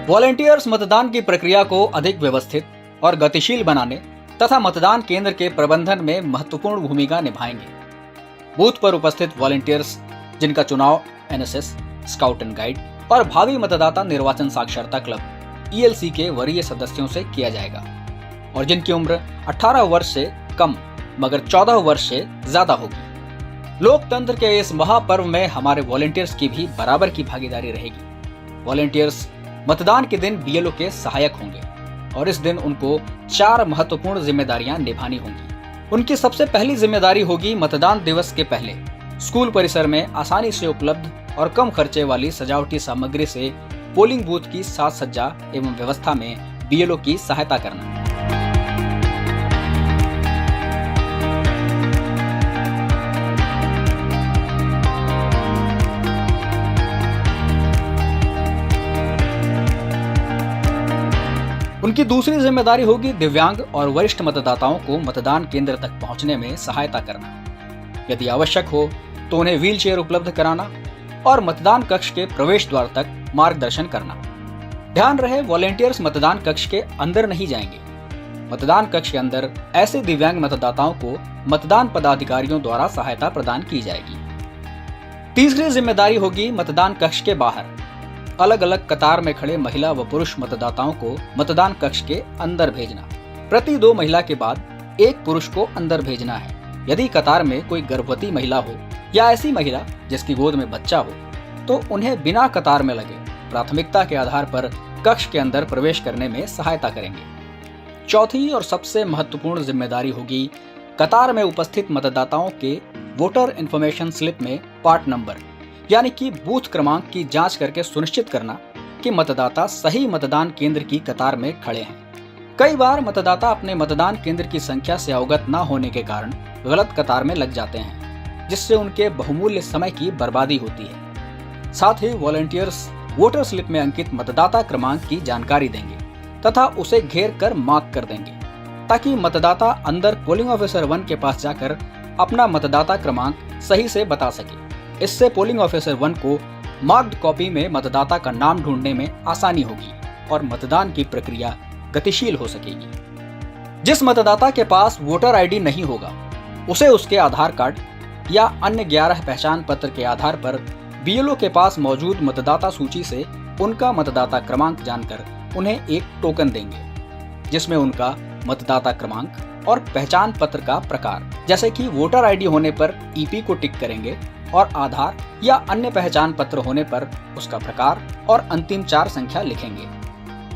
Volunteers मतदान की प्रक्रिया को अधिक व्यवस्थित और गतिशील बनाने तथा मतदान केंद्र के प्रबंधन में महत्वपूर्ण भूमिका निभाएंगे। बूथ पर उपस्थित वॉलेंटियर्स, जिनका चुनाव एनएसएस, स्काउट एंड गाइड और भावी मतदाता निर्वाचन साक्षरता क्लब ईएलसी के वरीय सदस्यों से किया जाएगा और जिनकी उम्र 18 वर्ष से कम मगर 14 वर्ष से ज्यादा होगी। लोकतंत्र के इस महापर्व में हमारे वॉलेंटियर्स की भी बराबर की भागीदारी रहेगी। वॉलेंटियर्स मतदान के दिन बीएलओ के सहायक होंगे और इस दिन उनको 4 महत्वपूर्ण जिम्मेदारियां निभानी होंगी। उनकी सबसे पहली जिम्मेदारी होगी मतदान दिवस के पहले स्कूल परिसर में आसानी से उपलब्ध और कम खर्चे वाली सजावटी सामग्री से पोलिंग बूथ की साज सज्जा एवं व्यवस्था में बीएलओ की सहायता करना। उनकी दूसरी जिम्मेदारी होगी दिव्यांग और वरिष्ठ मतदाताओं को मतदान केंद्र तक पहुंचने में सहायता करना। यदि आवश्यक हो तो उन्हें व्हीलचेयर उपलब्ध कराना और मतदान कक्ष के प्रवेश द्वार तक मार्गदर्शन करना। ध्यान रहे, वॉलेंटियर्स मतदान कक्ष के अंदर नहीं जाएंगे। मतदान कक्ष के अंदर ऐसे दिव्यांग मतदाताओं को मतदान पदाधिकारियों द्वारा सहायता प्रदान की जाएगी। तीसरी जिम्मेदारी होगी मतदान कक्ष के बाहर अलग अलग कतार में खड़े महिला व पुरुष मतदाताओं को मतदान कक्ष के अंदर भेजना। प्रति 2 महिला के बाद 1 पुरुष को अंदर भेजना है। यदि कतार में कोई गर्भवती महिला हो या ऐसी महिला जिसकी गोद में बच्चा हो तो उन्हें बिना कतार में लगे प्राथमिकता के आधार पर कक्ष के अंदर प्रवेश करने में सहायता करेंगे। चौथी और सबसे महत्वपूर्ण जिम्मेदारी होगी कतार में उपस्थित मतदाताओं के वोटर इन्फॉर्मेशन स्लिप में पार्ट नंबर यानी कि बूथ क्रमांक की जांच करके सुनिश्चित करना कि मतदाता सही मतदान केंद्र की कतार में खड़े हैं। कई बार मतदाता अपने मतदान केंद्र की संख्या से अवगत न होने के कारण गलत कतार में लग जाते हैं, जिससे उनके बहुमूल्य समय की बर्बादी होती है। साथ ही वॉलंटियर्स वोटर स्लिप में अंकित मतदाता क्रमांक की जानकारी देंगे तथा उसे घेर कर मार्क कर देंगे ताकि मतदाता अंदर पोलिंग ऑफिसर 1 के पास जाकर अपना मतदाता क्रमांक सही से बता सके। इससे पोलिंग ऑफिसर 1 को मार्क्ड कॉपी में मतदाता का नाम ढूंढने में आसानी होगी और मतदान की प्रक्रिया गतिशील हो सकेगी। जिस मतदाता के पास वोटर आईडी नहीं होगा उसे उसके आधार कार्ड या अन्य 11 पहचान पत्र के आधार पर बीएलओ के पास मौजूद मतदाता सूची से उनका मतदाता क्रमांक जानकर उन्हें एक टोकन देंगे जिसमें उनका मतदाता क्रमांक और पहचान पत्र का प्रकार, जैसे कि वोटर आईडी होने पर ईपी को टिक करेंगे और आधार या अन्य पहचान पत्र होने पर उसका प्रकार और अंतिम 4 संख्या लिखेंगे।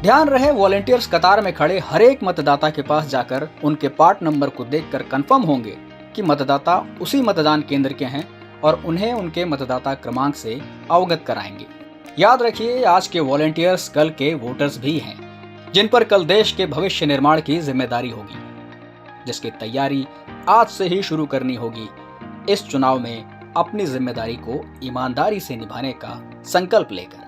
ध्यान रहे, वॉलेंटियर्स कतार में खड़े हर एक मतदाता के पास जाकर उनके पार्ट नंबर को देखकर कंफर्म होंगे कि मतदाता उसी मतदान केंद्र के हैं और उन्हें उनके मतदाता क्रमांक से अवगत कराएंगे। याद रखिए, आज के वॉलेंटियर्स कल के वोटर्स भी हैं, जिन पर कल देश के भविष्य निर्माण की जिम्मेदारी होगी, जिसकी तैयारी आज से ही शुरू करनी होगी। इस चुनाव में अपनी जिम्मेदारी को ईमानदारी से निभाने का संकल्प लेकर।